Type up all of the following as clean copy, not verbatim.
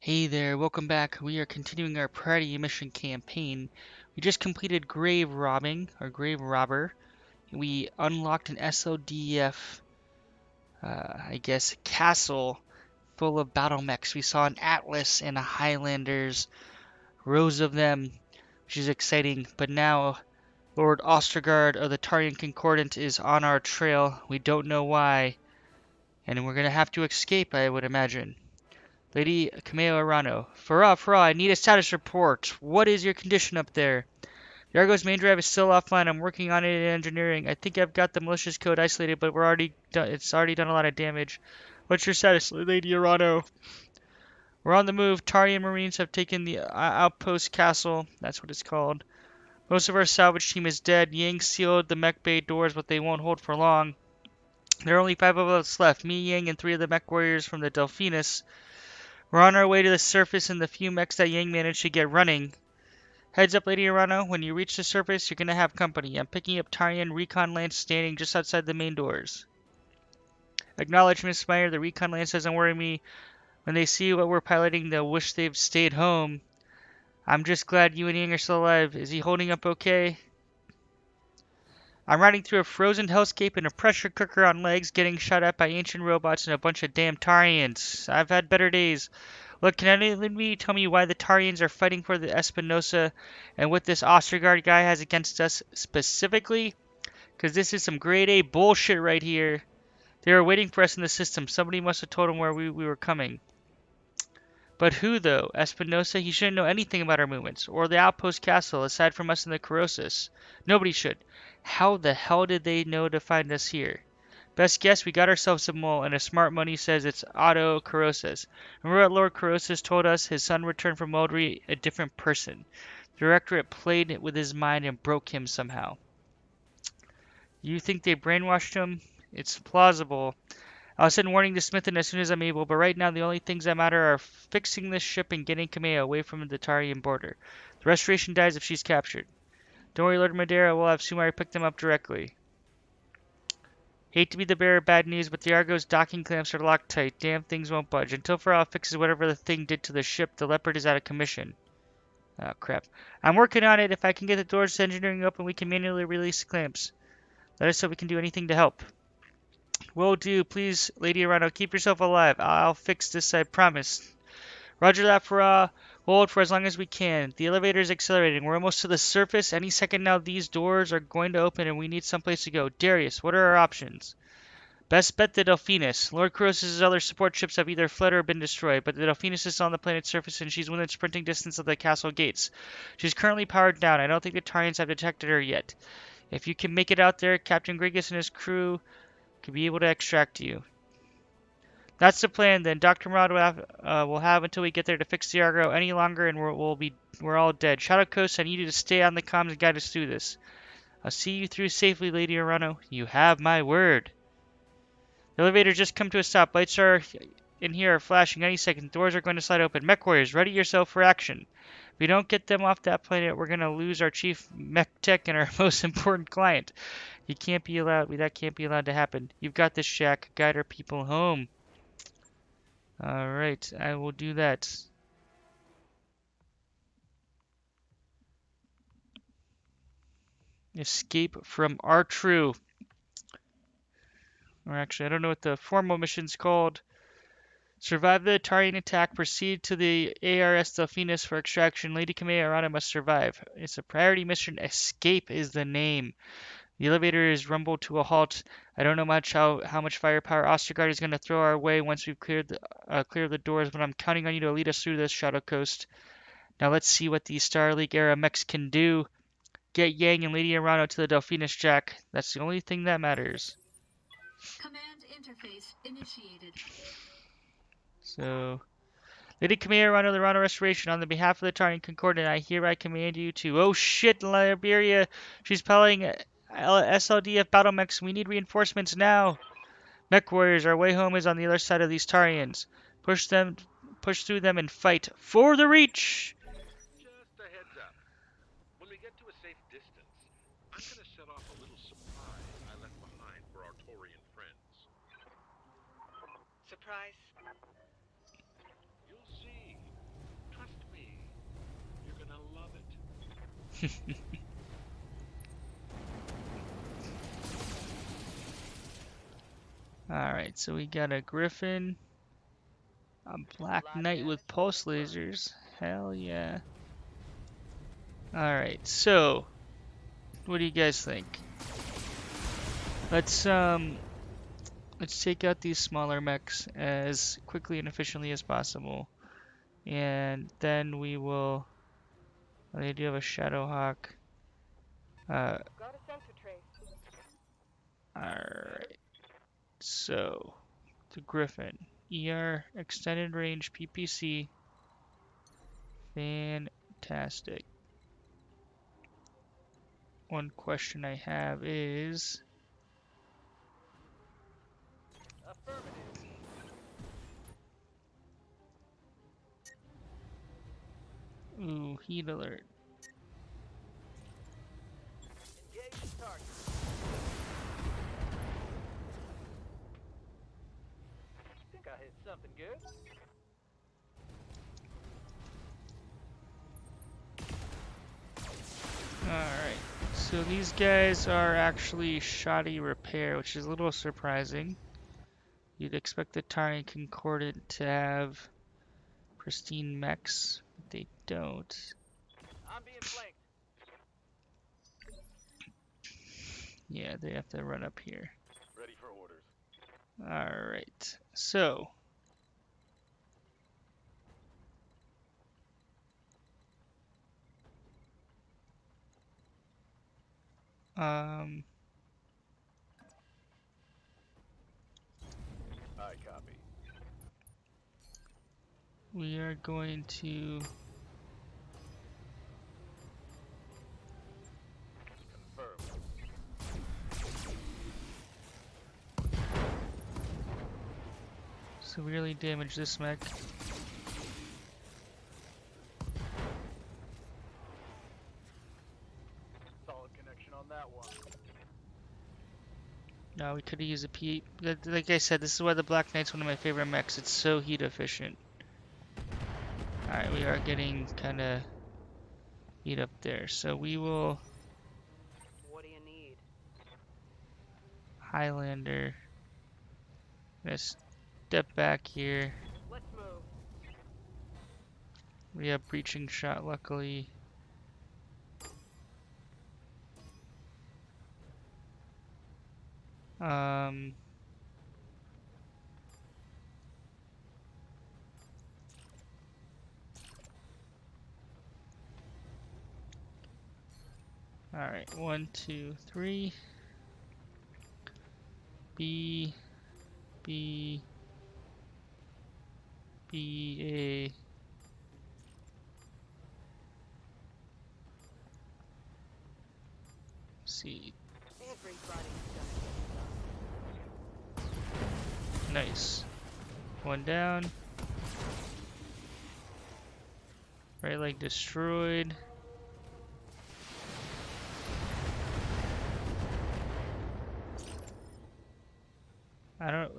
Hey there, welcome back. We are continuing our priority mission campaign. We just completed grave robbing, or grave robber. We unlocked an SODF, I guess, castle full of battle mechs. We saw an Atlas and a Highlanders, rows of them, which is exciting. But now Lord Ostergaard of the Taurian Concordant is on our trail. We don't know why, and we're gonna have to escape, I would imagine. Lady Arano. Farah, I need a status report. What is your condition up there? The Argo's main drive is still offline. I'm working on it in engineering. I think I've got the malicious code isolated, but it's already done a lot of damage. What's your status, Lady Arano? We're on the move. Taurian Marines have taken the outpost castle. That's what it's called. Most of our salvage team is dead. Yang sealed the mech bay doors, but they won't hold for long. There are only 5 of us left. Me, Yang, and 3 of the mech warriors from the Delphinus. We're on our way to the surface and the few mechs that Yang managed to get running. Heads up, Lady Arano. When you reach the surface, you're gonna have company. I'm picking up Taurian recon lance standing just outside the main doors. Acknowledge, Miss Meyer. The recon lance doesn't worry me. When they see what we're piloting, they'll wish they've stayed home. I'm just glad you and Yang are still alive. Is he holding up okay? I'm riding through a frozen hellscape in a pressure cooker on legs, getting shot at by ancient robots and a bunch of damn Taurians. I've had better days. Look, can anyone tell me why the Taurians are fighting for the Espinosa and what this Ostergaard guy has against us specifically? Because this is some grade A bullshit right here. They were waiting for us in the system. Somebody must have told them where we were coming. But who, though? Espinosa? He shouldn't know anything about our movements, or the outpost castle, aside from us and the Corrosis. Nobody should. How the hell did they know to find us here? Best guess, we got ourselves a mole, and a smart money says it's Otto Corrosis. Remember what Lord Corrosis told us? His son returned from Moldry a different person. The Directorate played with his mind and broke him somehow. You think they brainwashed him? It's plausible. I'll send warning to Smithin as soon as I'm able, but right now the only things that matter are fixing this ship and getting Kameo away from the Taurian border. The Restoration dies if she's captured. Don't worry, Lord Madeira, we'll have Sumari pick them up directly. Hate to be the bearer of bad news, but the Argo's docking clamps are locked tight. Damn things won't budge. Until Farrell fixes whatever the thing did to the ship, the Leopard is out of commission. Oh, crap. I'm working on it. If I can get the doors to engineering open, we can manually release the clamps. Let us know if we can do anything to help. Will do. Please, Lady Arano, keep yourself alive. I'll fix this, I promise. Roger that, Farah. We'll hold for as long as we can. The elevator is accelerating. We're almost to the surface. Any second now, these doors are going to open and we need someplace to go. Darius, what are our options? Best bet the Delphinus. Lord Corrosis' other support ships have either fled or been destroyed, but the Delphinus is on the planet's surface and she's within sprinting distance of the castle gates. She's currently powered down. I don't think the Taurians have detected her yet. If you can make it out there, Captain Grigas and his crew could be able to extract you. That's the plan then. Dr. Murad will have until we get there to fix the Argo. Any longer and we're all dead. Shadow Coast, I need you to stay on the comms and guide us through this. I'll see you through safely, Lady Arano. You have my word. The elevator's just come to a stop. Lights are in here are flashing any second. Doors are going to slide open. Mech warriors, ready yourself for action. If we don't get them off that planet, we're going to lose our chief mech tech and our most important client. That can't be allowed to happen. You've got this, Shaq. Guide our people home. Alright, I will do that. Escape from R-True. Or actually, I don't know what the formal mission's called. Survive the Taurian attack. Proceed to the ARS Delphinus for extraction. Lady Kamea Arana must survive. It's a priority mission. Escape is the name. The elevator is rumbled to a halt. I don't know how much firepower Ostergaard is going to throw our way once we've cleared the doors, but I'm counting on you to lead us through this, Shadow Coast. Now let's see what these Star League era mechs can do. Get Yang and Lady Arano to the Delphinus Jack. That's the only thing that matters. Command interface initiated. So, Lady Kamea Arano, the Arano Restoration, on the behalf of the Taurian Concordant, I hereby command you to... Oh shit, Liberia! She's piloting SLDF battle mechs. We need reinforcements now. Mech warriors, our way home is on the other side of these Taurians. Push through them and fight for the reach! Just a heads up. When we get to a safe distance, I'm going to set off a little surprise I left behind for our Taurian friends. Surprise. You'll see. gonna love it. Alright, so we got a Griffin, a Black Knight with pulse lasers. Hell yeah. Alright, so what do you guys think? Let's take out these smaller mechs as quickly and efficiently as possible. And then we will. Oh, they do have a Shadowhawk. Got a sensor trace. Alright. So, the Griffin. ER extended range PPC. Fantastic. One question I have is. Affirmative. Ooh, heat alert. Engage the target. Think I hit something good. Alright. So these guys are actually shoddy repair, which is a little surprising. You'd expect the Taurian Concordant to have pristine mechs, but they don't. I'm being flanked. Yeah, they have to run up here. Ready for orders. Alright, so. Um, I copy. we are going to. Confirmed. Severely damage this mech. Solid connection on that one. No, we could have used a P. Like I said, this is why the Black Knight's one of my favorite mechs. It's so heat efficient. Alright, we are getting kind of heat up there. So we will. What do you need? Highlander. Gonna step back here. Let's move. We have breaching shot, luckily. Um. Alright, 1, 2, 3. B, B, B, A. C. Everybody's Nice. One down. Right leg destroyed.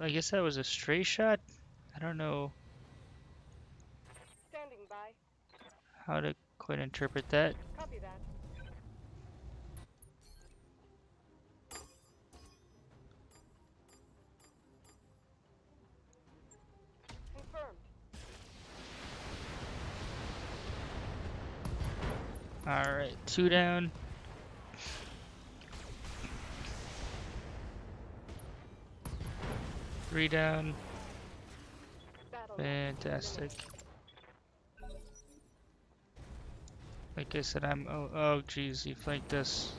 I guess that was a stray shot? I don't know standing by. how to quite interpret that. Copy that. Confirmed. Alright, 2 down. Three down. Fantastic. Like I said, oh geez, he flanked us.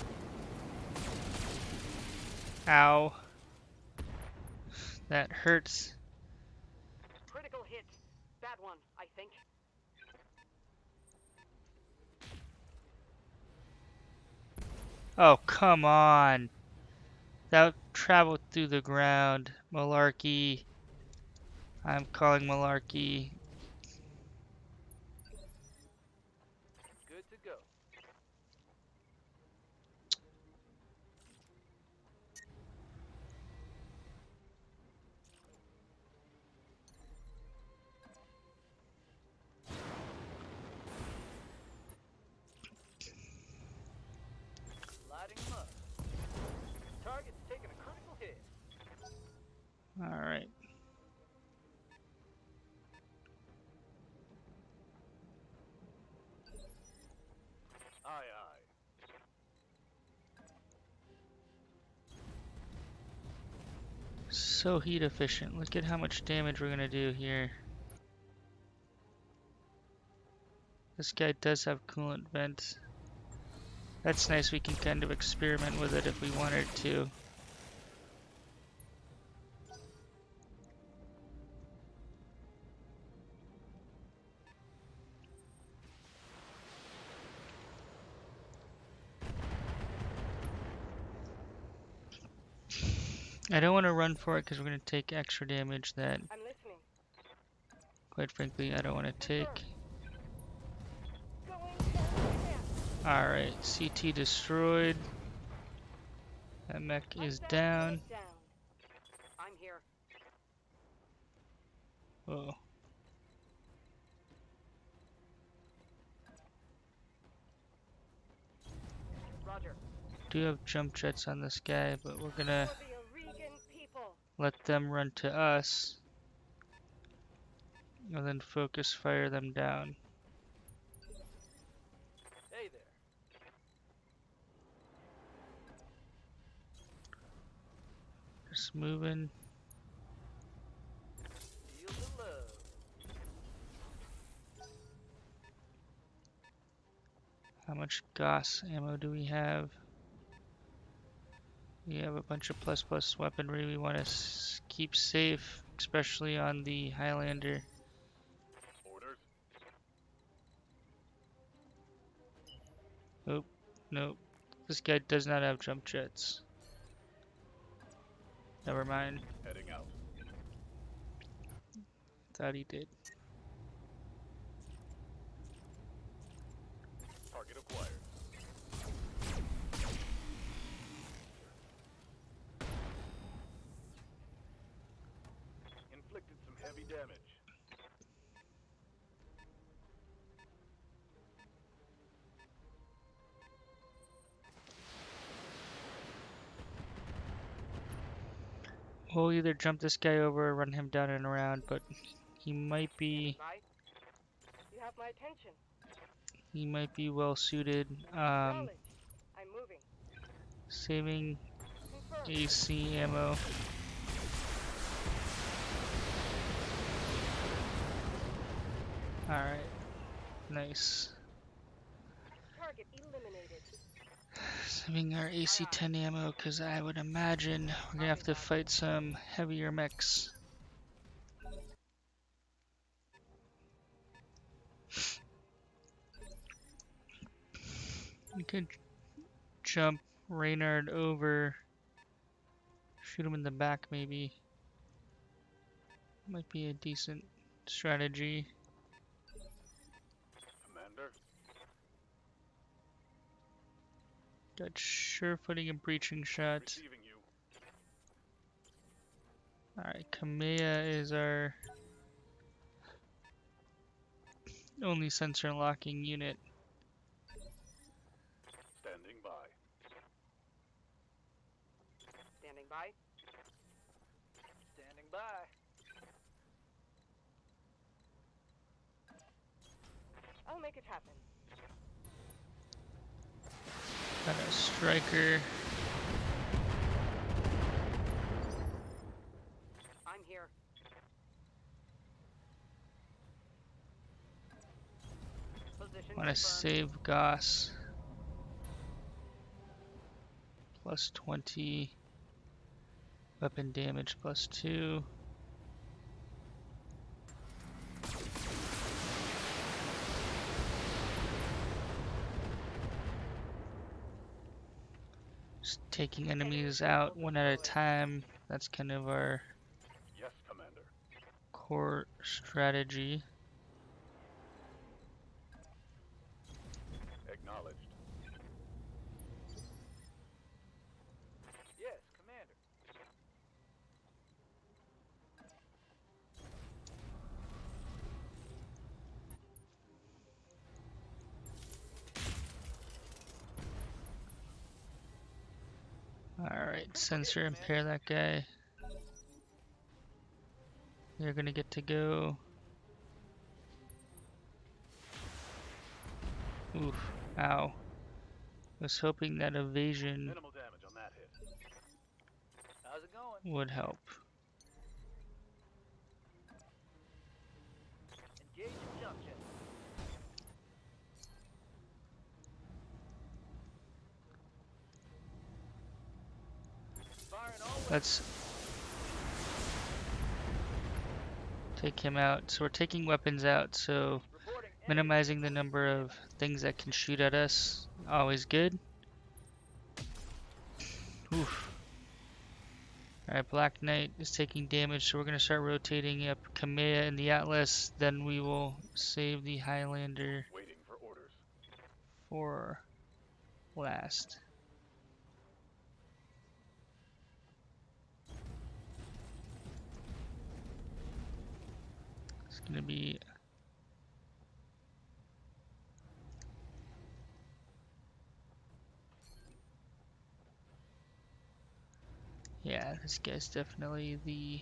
Ow. That hurts. Critical hit. That one, I think. Oh, come on. That traveled through the ground. Malarkey. I'm calling malarkey. Good to go. So heat efficient. Look at how much damage we're gonna do here. This guy does have coolant vent. That's nice, we can kind of experiment with it if we wanted to. I don't want to run for it because we're going to take extra damage that, I'm listening. quite frankly, I don't want to take. Going down. Alright, CT destroyed. That mech is down. I'm here. Whoa. Roger. Do have jump jets on this guy, but we're gonna For the Aurigan people. let them run to us. And then focus fire them down. Hey there. Just moving. Feel the love. How much Gauss ammo do we have? We have a bunch of plus weaponry we want to keep safe, especially on the Highlander. Orders? Oh, nope. This guy does not have jump jets. Never mind. Heading out. Thought he did. Target acquired. Inflicted some heavy damage. We'll either jump this guy over or run him down and around, but he might be Right? You have my attention. well suited. Knowledge. I'm moving. Saving Confirm. AC ammo. Alright. Nice. Target eliminated. Saving our AC-10 ammo, because I would imagine we're gonna have to fight some heavier mechs. We could jump Reynard over, shoot him in the back maybe. Might be a decent strategy. Commander? Got sure footing and breaching shots. Receiving you. Alright, Kamea is our only sensor locking unit. Standing by. Standing by. Standing by. I'll make it happen. Got a striker. I'm here. Position Want to confirmed. save Goss. Plus 20. Weapon damage plus 2. Just taking enemies out one at a time. That's kind of our Yes, Commander. core strategy. Acknowledged. Yes, Commander. Alright, sensor impair that guy. They're gonna get to go. Oof, ow. Was hoping that evasion Minimal damage on that hit. How's it going? would help. Let's take him out. So we're taking weapons out, so Reporting enemy. minimizing the number of things that can shoot at us. Always good. Oof. Alright, Black Knight is taking damage, so we're going to start rotating up Kamea and the Atlas. Then we will save the Highlander Waiting for orders. for last. It's going to be... Yeah, this guy's definitely the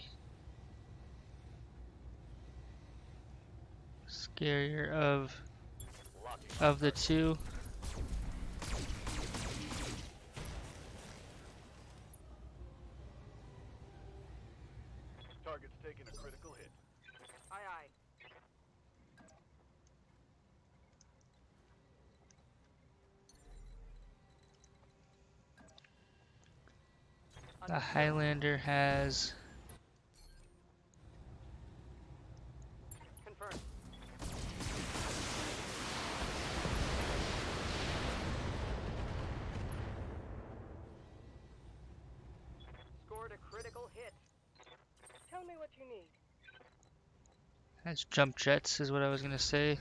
scarier of the two. Target's taking a critical hit. Aye, aye. The Highlander has Confirmed. Scored a critical hit. Tell me what you need. jump jets, is what I was gonna say.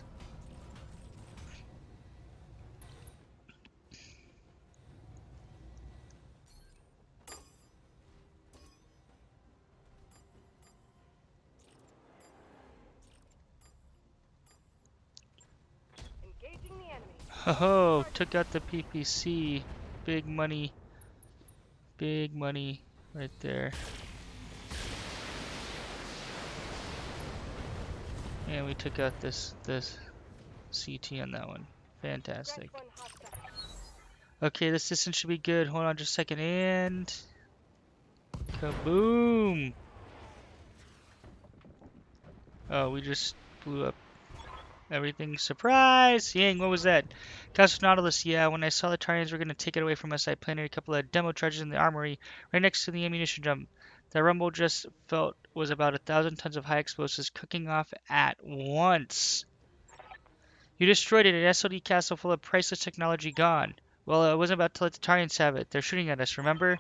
Engaging the enemy. Ho, took out the PPC. Big money right there. And we took out this CT on that one. Fantastic. Scratch one hostile. Okay, this distance should be good. Hold on just a second, and kaboom! Oh, we just blew up everything. Surprise! Yang, what was that? Castle Nautilus, yeah. When I saw the Taurians were going to take it away from us, I planted a couple of demo charges in the armory right next to the ammunition dump. That rumble just felt was about 1,000 tons of high explosives cooking off at once. You destroyed it, an SOD castle full of priceless technology gone. Well, I wasn't about to let the Taurians have it. They're shooting at us, remember?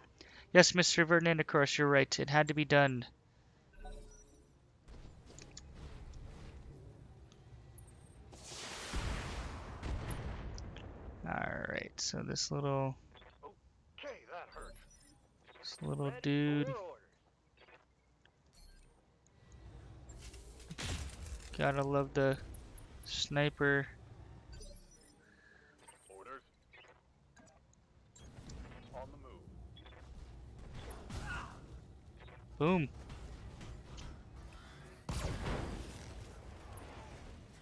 Yes, Mr. Vernandicross, you're right. It had to be done. Alright, so this little Okay, that hurt. little dude For orders. gotta love the sniper. Orders. On the move. Boom.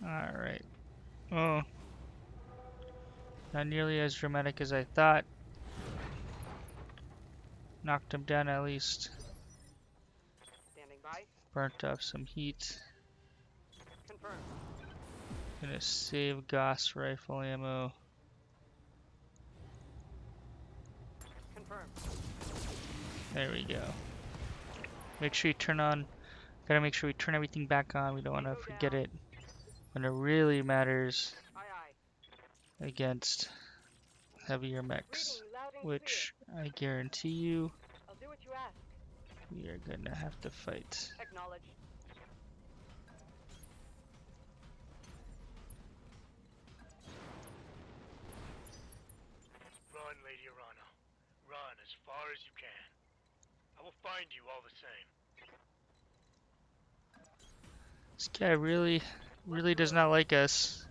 Alright. Oh. Not nearly as dramatic as I thought. Knocked him down at least. Standing by. Burnt off some heat. Confirmed. Gonna save Gauss rifle ammo. Confirmed. There we go. Make sure you turn on. Gotta make sure we turn everything back on. We don't want to forget it when it really matters Aye, aye. against heavier mechs, Reading you loud and which I guarantee you clear. I'll do what you ask. we are gonna have to fight. Acknowledge. Run, Lady Arano. Run as far as you can. I will find you all the same. This guy really does not like us.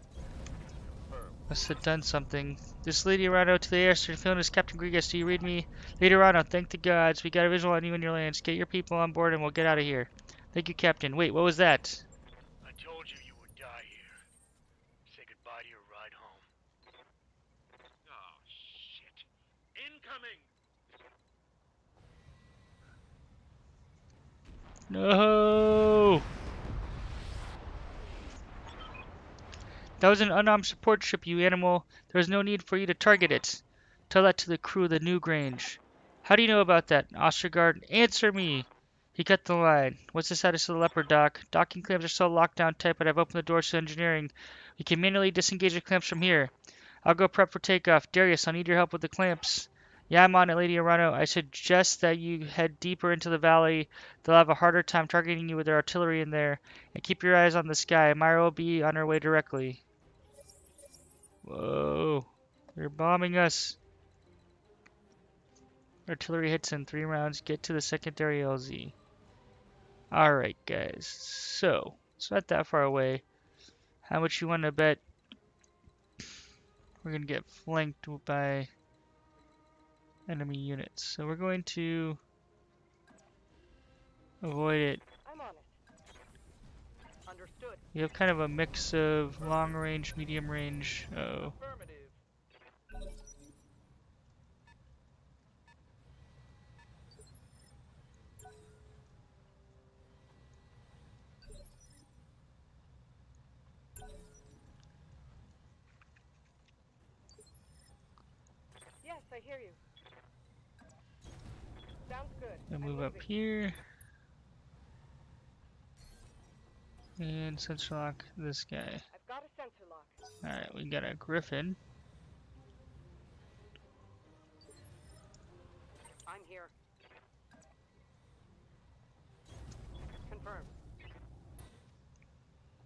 Must have done something. This Lady Arano to the air, Sir Fiona, Captain Grigas, do you read me? Lady Arano, thank the gods. We got a visual on you and your lands. Get your people on board and we'll get out of here. Thank you, Captain. Wait, what was that? I told you you would die here. Say goodbye to your ride home. Oh, shit. Incoming! No! That was an unarmed support ship, you animal. There was no need for you to target it. Tell that to the crew of the New Grange. How do you know about that? Ostergaard, answer me! He cut the line. What's the status of the Leopard, Doc? Docking clamps are still locked down tight, but I've opened the doors to engineering. We can manually disengage the clamps from here. I'll go prep for takeoff. Darius, I'll need your help with the clamps. Yeah, I'm on it, Lady Arano. I suggest that you head deeper into the valley. They'll have a harder time targeting you with their artillery in there. And keep your eyes on the sky. Myra will be on her way directly. Whoa. They're bombing us. Artillery hits in 3 rounds. Get to the secondary LZ. Alright, guys. So, it's not that far away. How much you want to bet we're going to get flanked by enemy units? So we're going to avoid it. I'm on it. Understood. We have kind of a mix of long range, medium range. Oh. Affirmative. Yes, I hear you. Sounds good. We'll I'm move up moving. here. And sensor lock this guy. I've got a sensor lock. Alright, we got a Griffin. I'm here. Confirmed.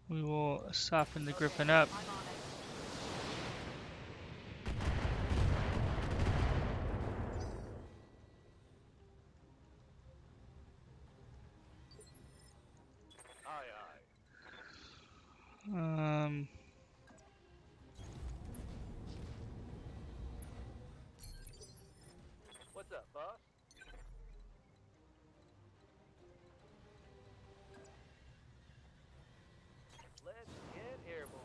We will soften the Griffin up. I'm on it. Aye, aye. What's up, boss? Let's get airborne.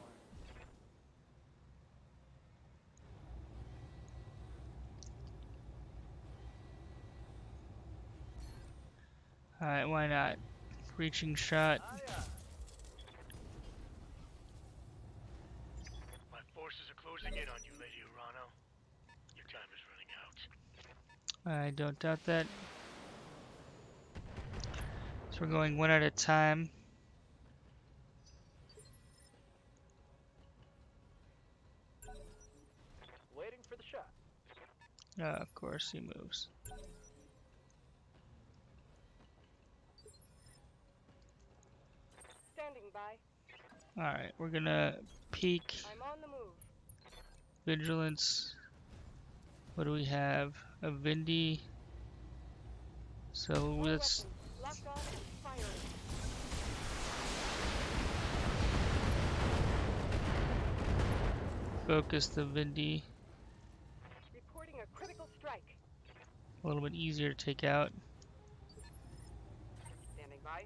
Alright, why not? Reaching shot. Aye, aye. My forces are closing in on you, Lady Arano. Your time is running out. I don't doubt that. So we're going one at a time. Waiting for the shot. Of course he moves. Standing by. Alright, we're gonna peek I'm on the move. vigilance. What do we have? A Vindy. So All let's weapons locked on and firing. focus the Vindy. Reporting a critical strike. A little bit easier to take out. Standing by.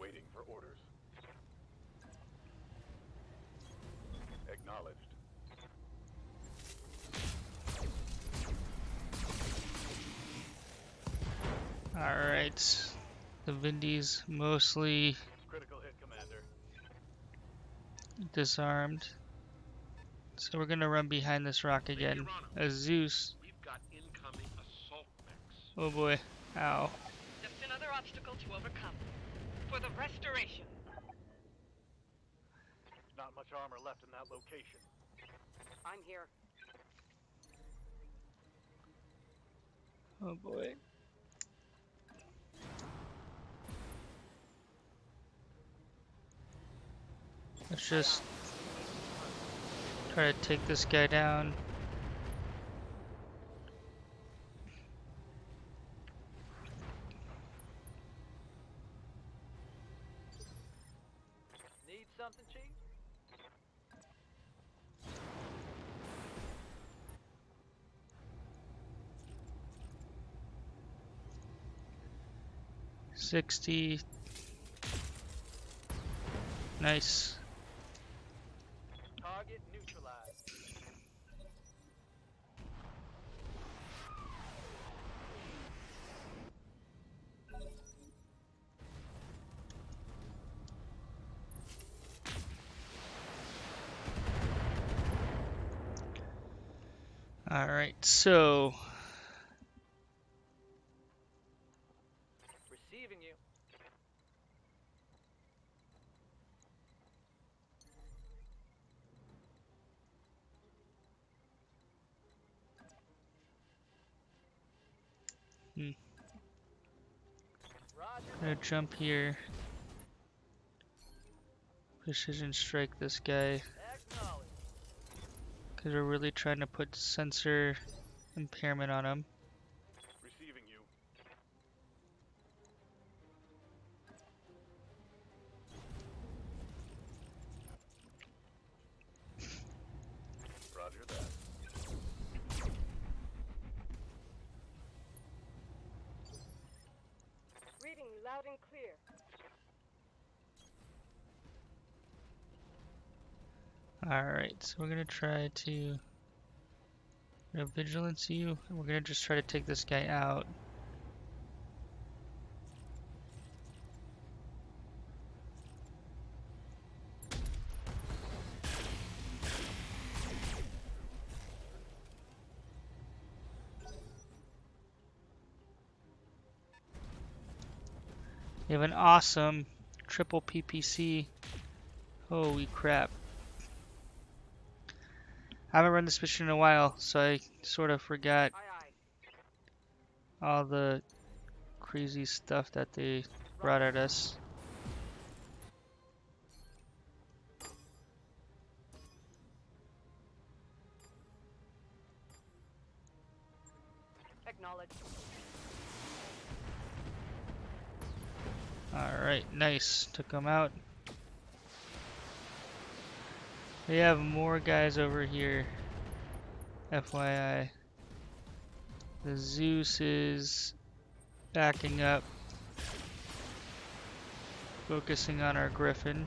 Waiting for orders. Acknowledged. Alright. The Vindy's mostly Critical hit, Commander. disarmed. So we're gonna run behind this rock Lady again. Arano, A Zeus. we've got incoming assault mechs. Oh boy. Ow. Just another obstacle to overcome. For the restoration. Not much armor left in that location. I'm here. Oh boy. Let's just try to take this guy down. Need something, Chief? $60. Nice. Target neutralized. Alright, so Roger I'm gonna jump here. Precision strike this guy. Acknowledge. Because we're really trying to put sensor impairment on him. Receiving you. Roger that. Reading you loud and clear. Alright, so we're gonna try to vigilance you, and we're gonna just try to take this guy out. We have an awesome triple PPC. Holy crap. I haven't run this mission in a while, so I sort of forgot Aye, aye. all the crazy stuff that they brought at us. Acknowledge. Alright, nice. Took him out. We have more guys over here. FYI. The Zeus is backing up. Focusing on our Griffin.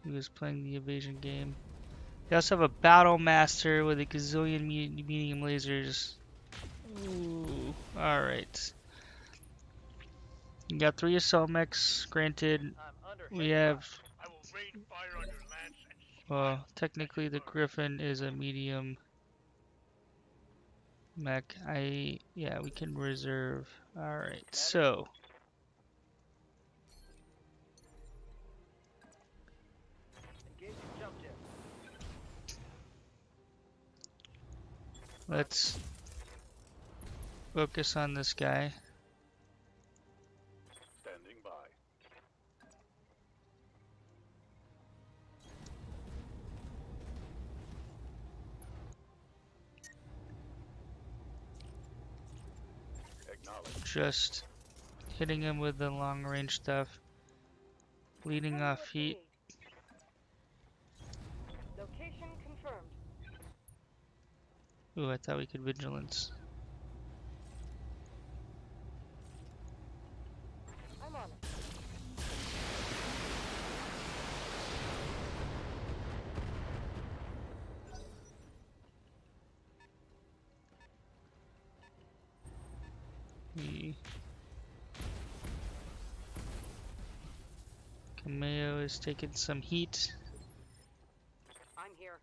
He was playing the evasion game. We also have a Battle Master with a gazillion medium lasers. Ooh, alright. We got 3 assault mechs, granted. I'm under We heavy have, fire. I will rain fire on your lance and well, technically the Griffin is a medium mech. Yeah, we can reserve. Alright, so. Engaging jump jet. Let's focus on this guy. Standing by. Acknowledge. Just hitting him with the long range stuff. Leading Tell me off what you heat. need. Location confirmed. Ooh, I thought we could vigilance. I'm on it. The Kameo is taking some heat. I'm here.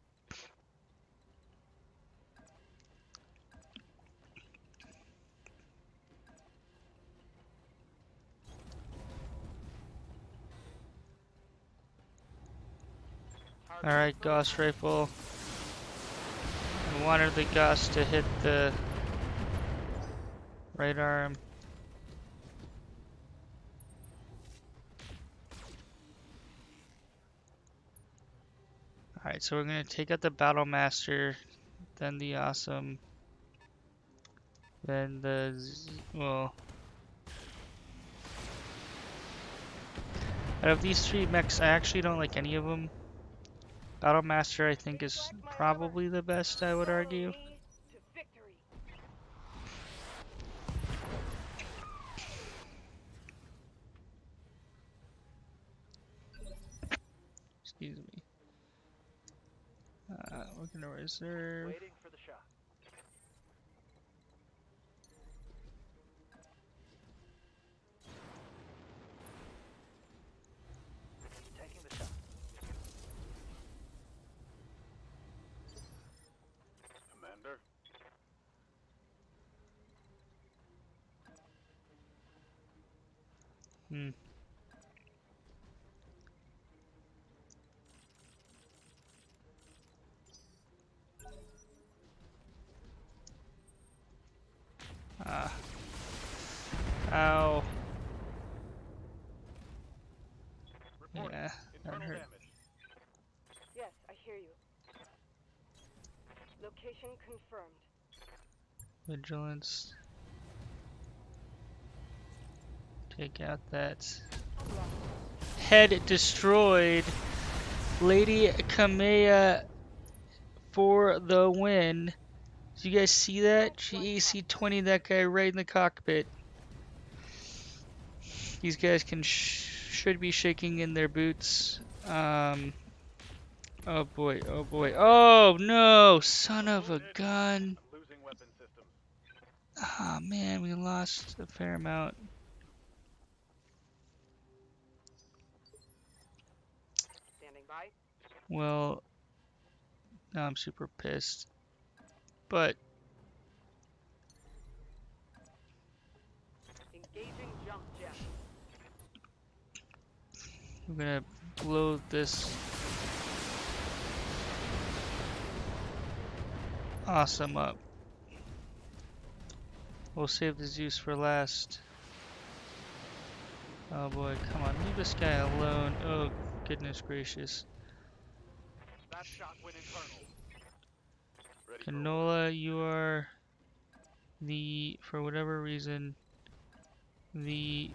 Alright, Gauss rifle. I wanted the Gauss to hit the right arm. Alright, so we're gonna take out the Battle Master, then the Awesome, then well, out of these 3 mechs, I actually don't like any of them. Battle Master, I think, is probably the best, I would Follow argue. me to victory. Excuse me. We're gonna reserve. Waiting for the shot. Taking the shot. Commander. Hmm. Ow. Reporting. Yeah, that Internal hurt. damage. Yes, I hear you. Location confirmed. Vigilance. Take out that. Unlocked. Head destroyed. Lady Kamea for the win. Did you guys see that? She AC-20 that guy right in the cockpit. These guys should be shaking in their boots. Oh boy, oh boy. Oh no! Son of a Wounded. gun. I'm losing weapon systems. Ah man, we lost a fair amount. Standing by. Well, now I'm super pissed. But Engaging jump jet. we're gonna blow this awesome up. We'll save the Zeus for last. Oh boy, come on, leave this guy alone. Oh goodness gracious. That shot went internal. Ready for Canola, you are for whatever reason, coordinates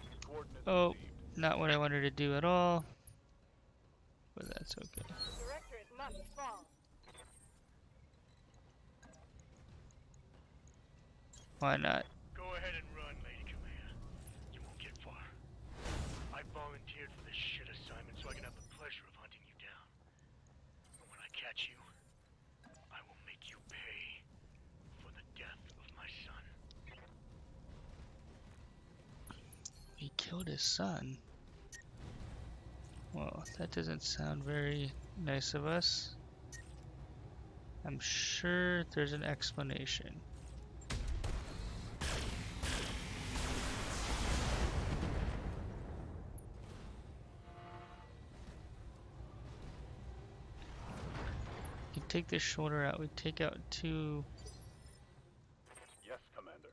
oh, received. not what I wanted to do at all. But that's okay. Directorate must fall. Why not? Go ahead and run, Lady Kamea. You won't get far. I volunteered for this shit assignment so I can have the pleasure of hunting you down. And when I catch you, I will make you pay for the death of my son. He killed his son. Well, that doesn't sound very nice of us. I'm sure there's an explanation. You take this shoulder out, we take out 2. Yes, Commander.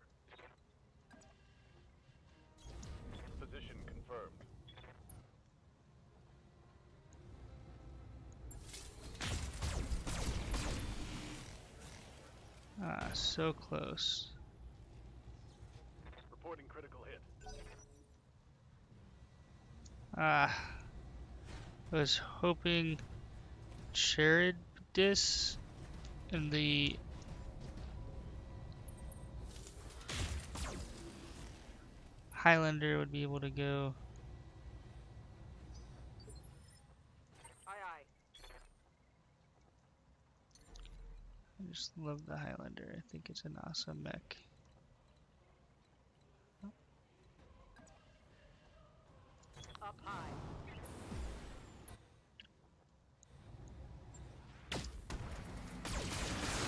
Position confirmed. Ah, so close. Reporting critical hit. Ah, I was hoping Charidis and the Highlander would be able to go. Aye aye. I just love the Highlander. I think it's an awesome mech. Up high.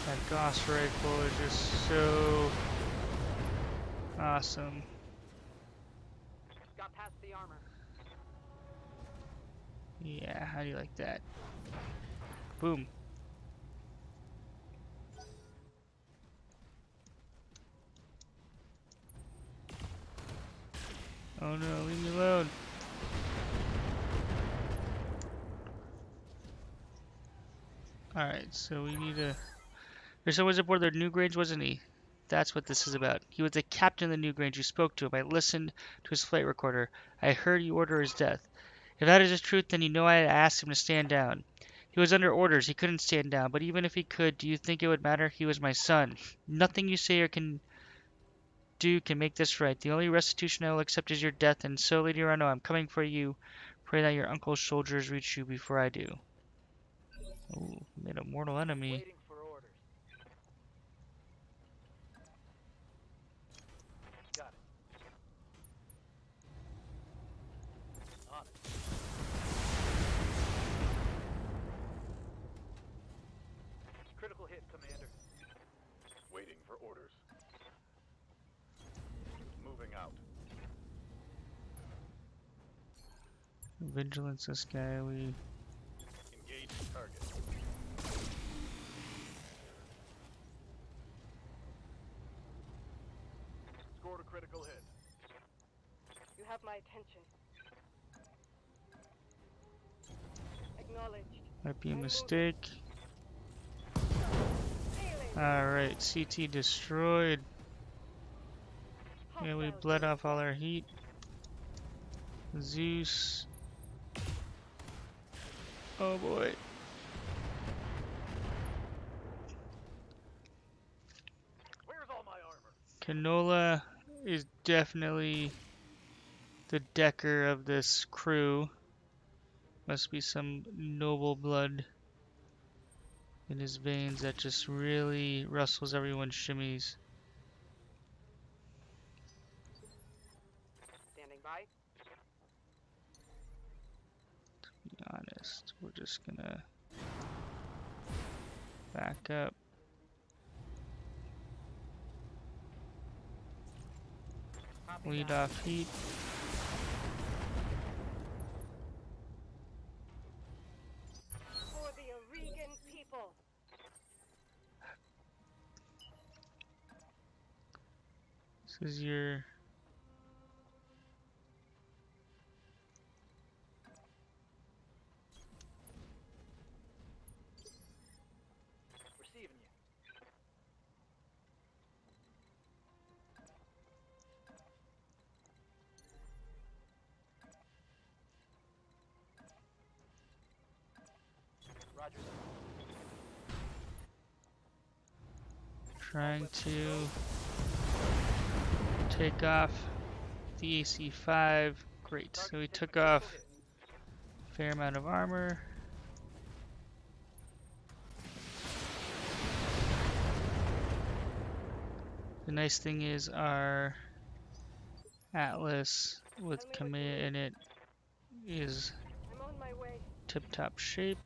That Gauss rifle is just so awesome. Got past the armor. Yeah, how do you like that? Boom. Oh no, leave me alone. Alright, so we need to... There's someone aboard the Newgrange, wasn't he? That's what this is about. He was the captain of the Newgrange. You spoke to him. I listened to his flight recorder. I heard you order his death. If that is the truth, then you know I asked him to stand down. He was under orders. He couldn't stand down. But even if he could, do you think it would matter? He was my son. Nothing you say or can do can make this right. The only restitution I will accept is your death. And so, Lady Arano, I'm coming for you. Pray that your uncle's soldiers reach you before I do. Ooh, made a mortal enemy. Waiting for orders. Got it. On it. Critical hit, Commander. Waiting for orders. Moving out. Vigilance, this guy. We Engage target. critical hit. You have my attention. Acknowledged. Might be a I'm mistake. Hailing. Alright, CT destroyed. Yeah, we Hostile bled unit off all lost. our heat. Zeus. Oh boy. Where's all my armor? Canola is definitely the decker of this crew. Must be some noble blood in his veins that just really rustles everyone's shimmies. Standing by. To be honest, we're just gonna back up. Copy Lead that. off heat. For the Aurigan people. This is your Receiving you. Roger that. trying to take off the AC-5. Great. So we Target took hit for critical off hit. a fair amount of armor. The nice thing is our Atlas with Tell me what you Kamea need. in it is I'm on my way. tip-top shape.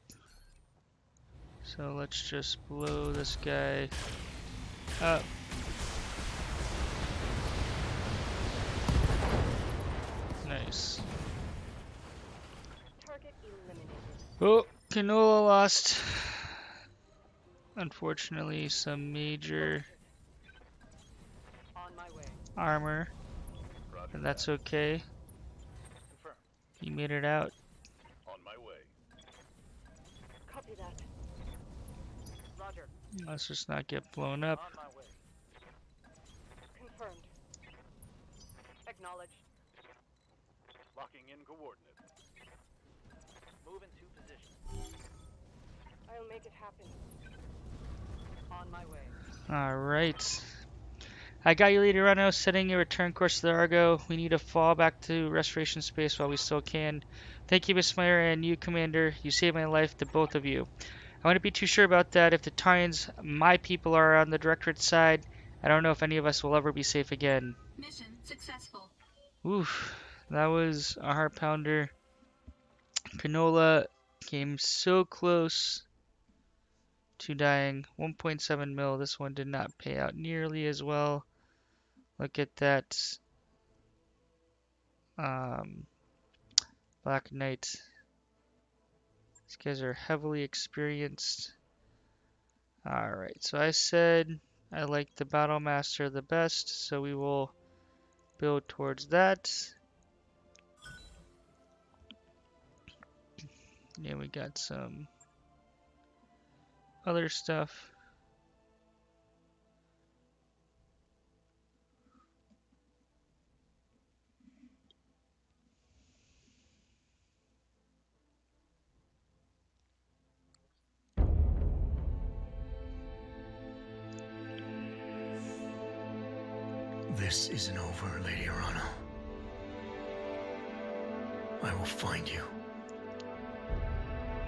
So let's just blow this guy up. Nice. Target eliminated. Oh, Canola lost. Unfortunately, some major On my way. armor, Roger but that's that. okay. Confirmed. He made it out. On my way. Copy that. Roger. Let's just not get blown up. On my way. Confirmed. Acknowledged. Locking in coordinates. Moving to position. I'll make it happen. On my way. Alright. I got you, Lady Arano, setting a return course to the Argo. We need to fall back to restoration space while we still can. Thank you, Miss Meyer, and you, Commander. You saved my life, the both of you. I wouldn't be too sure about that. If the Taurians, my people, are on the Directorate side, I don't know if any of us will ever be safe again. Mission successful. Oof, that was a heart pounder. Canola came so close to dying. 1.7 mil. This one did not pay out nearly as well. Look at that. Black Knight. These guys are heavily experienced. Alright, so I said I like the Battle Master the best, so we will build towards that. Yeah, we got some other stuff. This isn't over, Lady Arano. I will find you.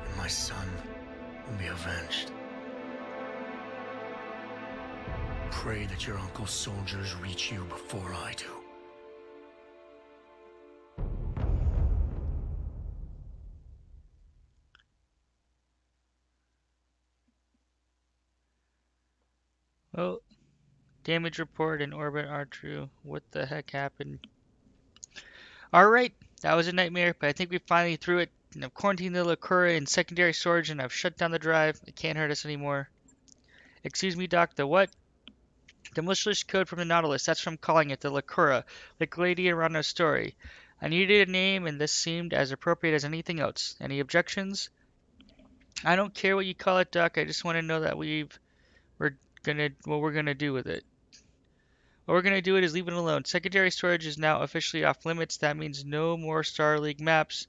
And my son will be avenged. Pray that your uncle's soldiers reach you before I do. Well, damage report and orbit are true. What the heck happened? Alright, that was a nightmare, but I think we finally threw it. And I've quarantined the Lacura in secondary storage and I've shut down the drive. It can't hurt us anymore. Excuse me, Doc, the what? The malicious code from the Nautilus, that's what I'm calling it, the Lacura, like Lady Arano story. I needed a name, and this seemed as appropriate as anything else. Any objections? I don't care what you call it, Doc. I just want to know that what we're gonna do with it. What we're gonna do it is leave it alone. Secondary storage is now officially off limits. That means no more Star League maps,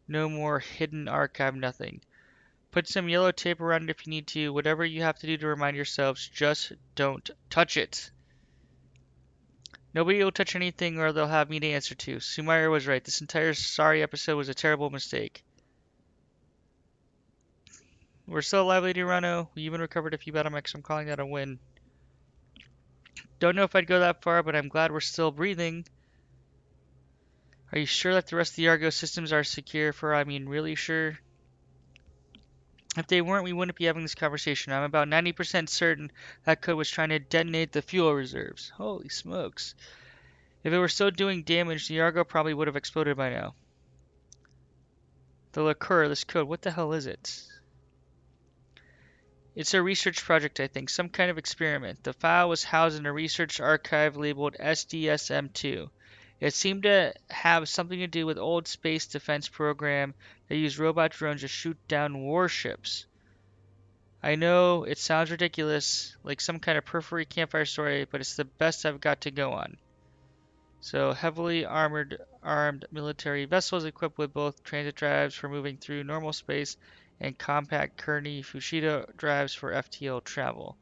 no more hidden archive, nothing. Put some yellow tape around it if you need to. Whatever you have to do to remind yourselves, just don't touch it. Nobody will touch anything or they'll have me to answer to. Sumire was right. This entire sorry episode was a terrible mistake. We're still alive, Lady Arano. We even recovered a few battle mechs. I'm calling that a win. Don't know if I'd go that far, but I'm glad we're still breathing. Are you sure that the rest of the Argo systems are secure? Really sure? If they weren't, we wouldn't be having this conversation. I'm about 90% certain that code was trying to detonate the fuel reserves. Holy smokes. If it were still doing damage, the Argo probably would have exploded by now. The Lacur, this code, what the hell is it? It's a research project, I think. Some kind of experiment. The file was housed in a research archive labeled SDSM2. It seemed to have something to do with old space defense program that used robot drones to shoot down warships. I know it sounds ridiculous, like some kind of periphery campfire story, but it's the best I've got to go on. So heavily armed military vessels equipped with both transit drives for moving through normal space and compact Kearney Fushida drives for FTL travel.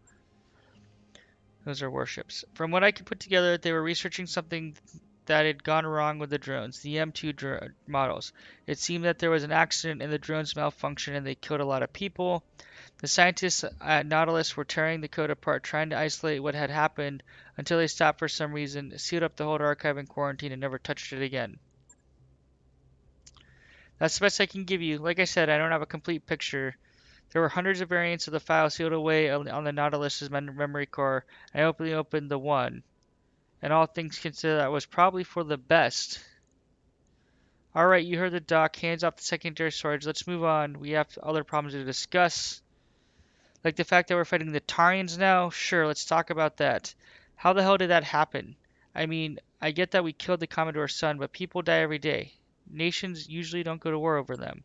Those are warships. From what I could put together, they were researching something that had gone wrong with the drones, the M2 models. It seemed that there was an accident and the drones malfunctioned and they killed a lot of people. The scientists at Nautilus were tearing the code apart, trying to isolate what had happened until they stopped for some reason, sealed up the whole archive in quarantine, and never touched it again. That's the best I can give you. Like I said, I don't have a complete picture. There were hundreds of variants of the file sealed away on the Nautilus's memory core. I only opened the one. And all things considered, that was probably for the best. Alright, you heard the doc. Hands off the secondary storage. Let's move on. We have other problems to discuss. Like the fact that we're fighting the Taurians now? Sure, let's talk about that. How the hell did that happen? I get that we killed the Commodore's son, but people die every day. Nations usually don't go to war over them.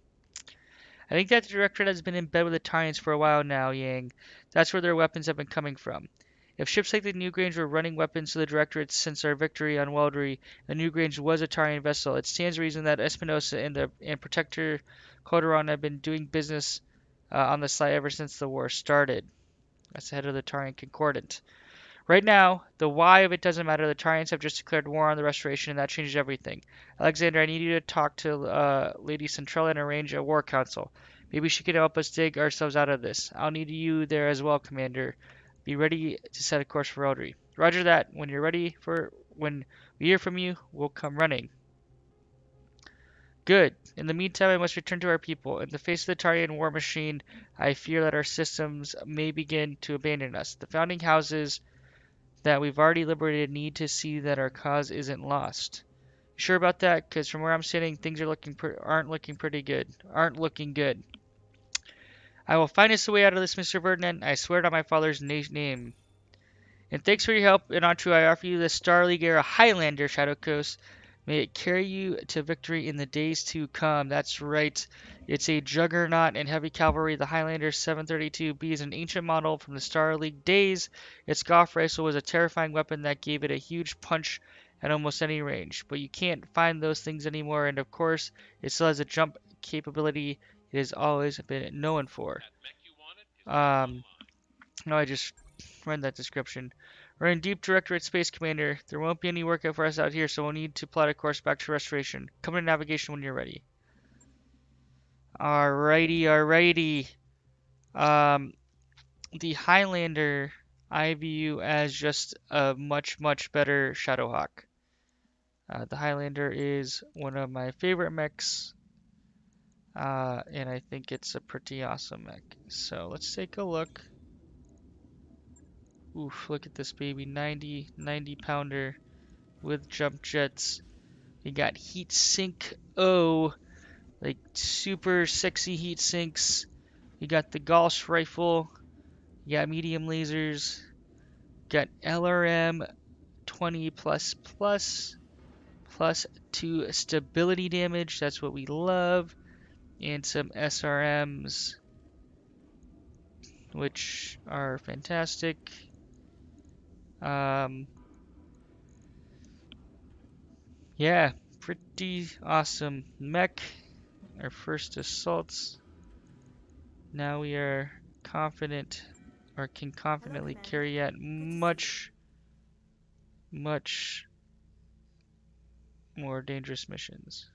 I think that the Directorate has been in bed with the Taurians for a while now, Yang. That's where their weapons have been coming from. If ships like the Newgrange were running weapons to the Directorate since our victory on Weldry, the Newgrange was a Taurian vessel, it stands to reason that Espinosa and Protector Calderon have been doing business on the sly ever since the war started. That's the head of the Taurian Concordant. Right now, the why of it doesn't matter. The Taurians have just declared war on the Restoration, and that changes everything. Alexander, I need you to talk to Lady Centrella and arrange a war council. Maybe she can help us dig ourselves out of this. I'll need you there as well, Commander. Be ready to set a course for Eldry. Roger that. When we hear from you, we'll come running. Good. In the meantime, I must return to our people. In the face of the Taurian war machine, I fear that our systems may begin to abandon us. The founding houses that we've already liberated need to see that our cause isn't lost. You sure about that? Because from where I'm sitting, things aren't looking good. I will find us a way out of this, Mr. Ferdinand. I swear it on my father's name. And thanks for your help. And Antru, I offer you the Star League era Highlander, Shadow Coast. May it carry you to victory in the days to come. That's right. It's a juggernaut in heavy cavalry. The Highlander 732B is an ancient model from the Star League days. Its Goff rifle was a terrifying weapon that gave it a huge punch at almost any range. But you can't find those things anymore. And of course, it still has a jump capability it has always been known for. No, I just read that description. We're in deep Directorate Space, Commander. There won't be any work for us out here, so we'll need to plot a course back to Restoration. Come to navigation when you're ready. Alrighty. The Highlander I view as just a much better Shadowhawk. The Highlander is one of my favorite mechs, and I think it's a pretty awesome mech. So let's take a look. Oof, look at this baby, 90 pounder with jump jets. We got heat sink like super sexy heat sinks. We got the Gauss rifle. We got medium lasers. Got LRM 20 plus plus plus 2 stability damage. That's what we love. And some SRMs, which are fantastic. Yeah, pretty awesome mech. Our first assaults. Now we are confident, or can confidently carry out much more dangerous missions.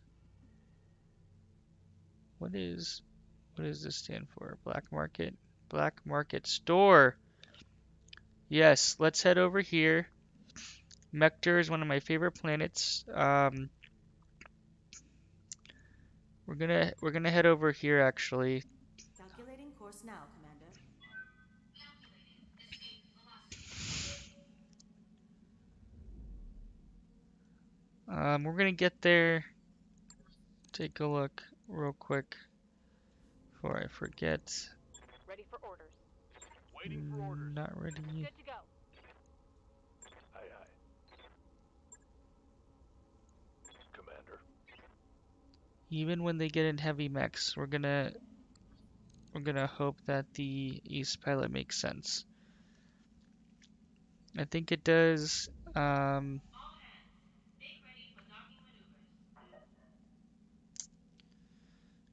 What does this stand for? Black market? Black market store. Yes, let's head over here. Mector is one of my favorite planets. We're gonna head over here actually. Calculating course now, Commander. We're gonna get there. Take a look real quick before I forget. Ready for orders. Waiting for orders. Not ready. Good to go. Aye, aye. Commander. Even when they get in heavy mechs, we're gonna hope that the East pilot makes sense. I think it does.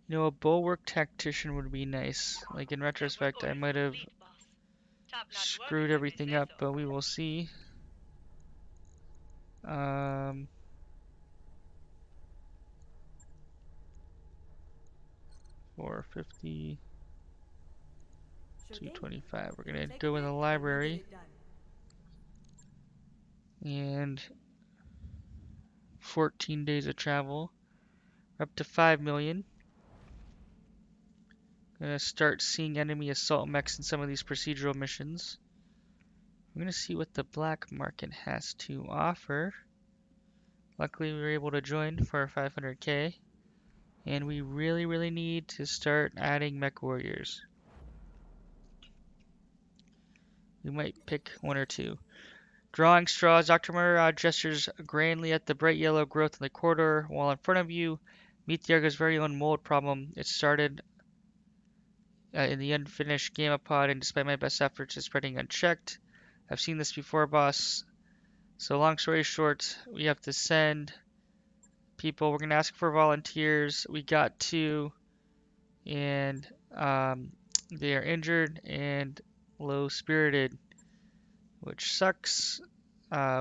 You know, a bulwark tactician would be nice. Like in retrospect, I might have screwed everything up, but we will see. 450, 225. We're gonna go in the library and 14 days of travel. We're up to 5 million. Gonna start seeing enemy assault mechs in some of these procedural missions. I'm gonna see what the black market has to offer. Luckily, we were able to join for 500k, and we really need to start adding mech warriors. We might pick one or two. Drawing straws. Dr. Murad gestures grandly at the bright yellow growth in the corridor, while in front of you, meet the Argo's very own mold problem. It started in the unfinished gamma pod, and despite my best efforts, it's spreading unchecked. I've seen this before, boss. So long story short, we have to send people. We're going to ask for volunteers. We got 2, and they are injured and low-spirited, which sucks.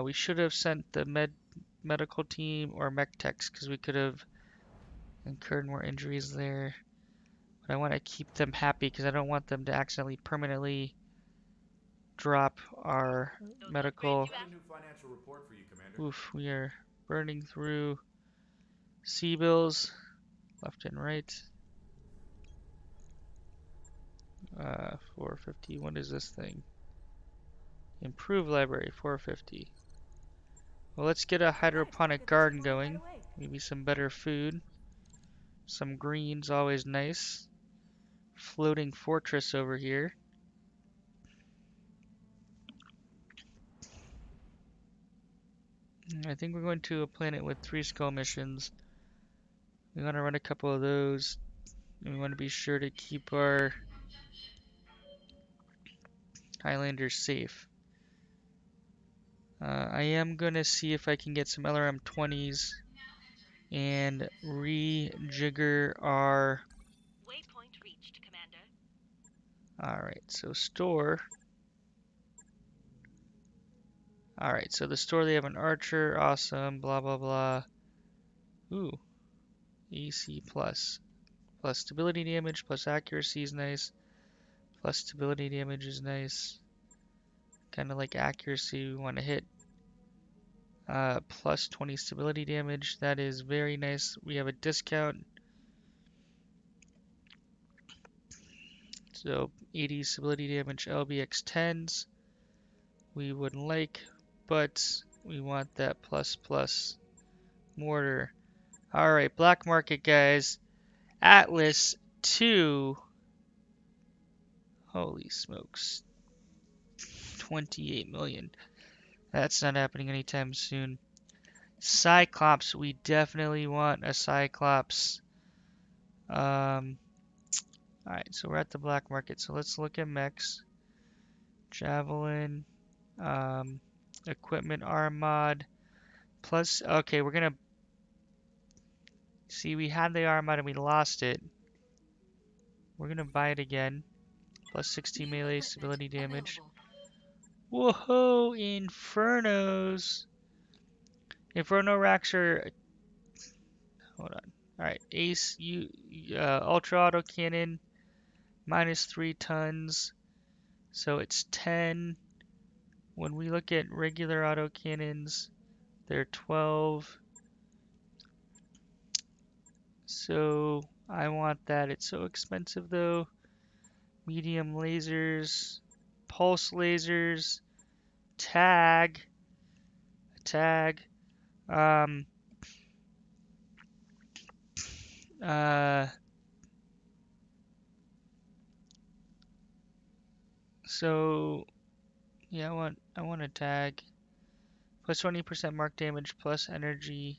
We should have sent the medical team or mech techs because we could have incurred more injuries there. But I want to keep them happy because I don't want them to accidentally permanently drop our medical. Got a new financial report for you, Commander. Oof, we are burning through C-bills left and right. 450. What is this thing? Improve library, 450. Well, let's get a hydroponic garden going. Maybe some better food. Some greens, always nice. Floating fortress over here. I think we're going to a planet with 3 skull missions. We want to run a couple of those. And we want to be sure to keep our Highlanders safe. I am going to see if I can get some LRM 20s and rejigger our... Waypoint reached, Commander. Alright, so store. Alright, so the store, they have an archer. Awesome, blah blah blah. Ooh. AC plus. Plus stability damage, plus accuracy is nice. Plus stability damage is nice. Kind of like accuracy, we want to hit plus 20 stability damage. That is very nice. We have a discount. So 80 stability damage LBX 10s. We would like, but we want that plus plus mortar. Alright, black market guys. Atlas 2. Holy smokes. 28 million. That's not happening anytime soon. Cyclops, we definitely want a Cyclops. Alright, so we're at the black market. So let's look at mechs. Javelin, equipment Armad, plus, okay, we're gonna, see, we had the Armad and we lost it. We're gonna buy it again. Plus 60 New melee equipment stability damage. available. Whoa, Infernos! Inferno racks are, hold on. Alright, Ace, Ultra Auto Cannon, minus 3 tons. So it's 10. When we look at regular auto cannons, they're 12. So I want that. It's so expensive though. Medium lasers, pulse lasers, tag, tag. Um, uh, so yeah, I want a tag. Plus 20% mark damage, plus energy,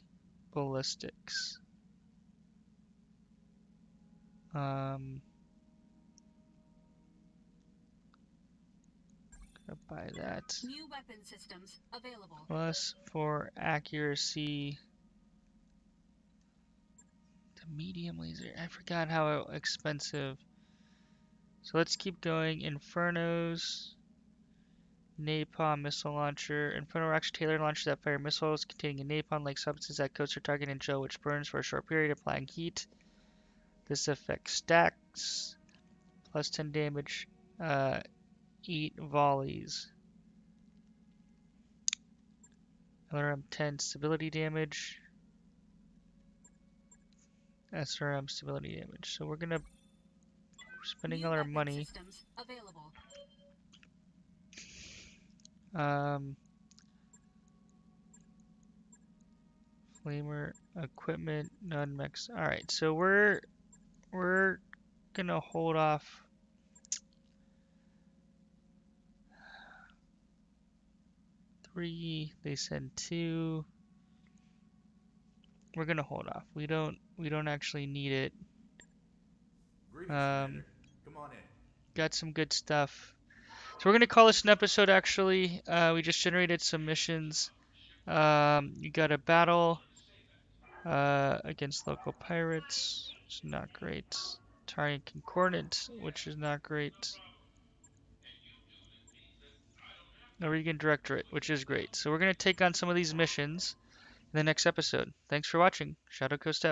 ballistics. Um, gonna buy that. New weapon systems available. Plus for accuracy. The medium laser. I forgot how expensive. So let's keep going. Infernos. Napalm missile launcher. Inferno rocks tailored launchers that fire missiles containing a napalm-like substance that coats their target in gel, which burns for a short period, applying heat. This effect stacks. Plus 10 damage. 8 volleys. LRM 10 stability damage. SRM stability damage. So we're spending New all our weapon money. systems available. Flamer equipment, none mix. All right, so we're gonna hold off. Three. They send two. We're gonna hold off. We don't actually need it. Greetings, Commander. Come on in. Got some good stuff. So we're gonna call this an episode. Actually, we just generated some missions. You got a battle against local pirates, which is not great. Taurian Concordant, which is not great. Norwegian Directorate, which is great. So we're gonna take on some of these missions in the next episode. Thanks for watching. Shadow Coast out.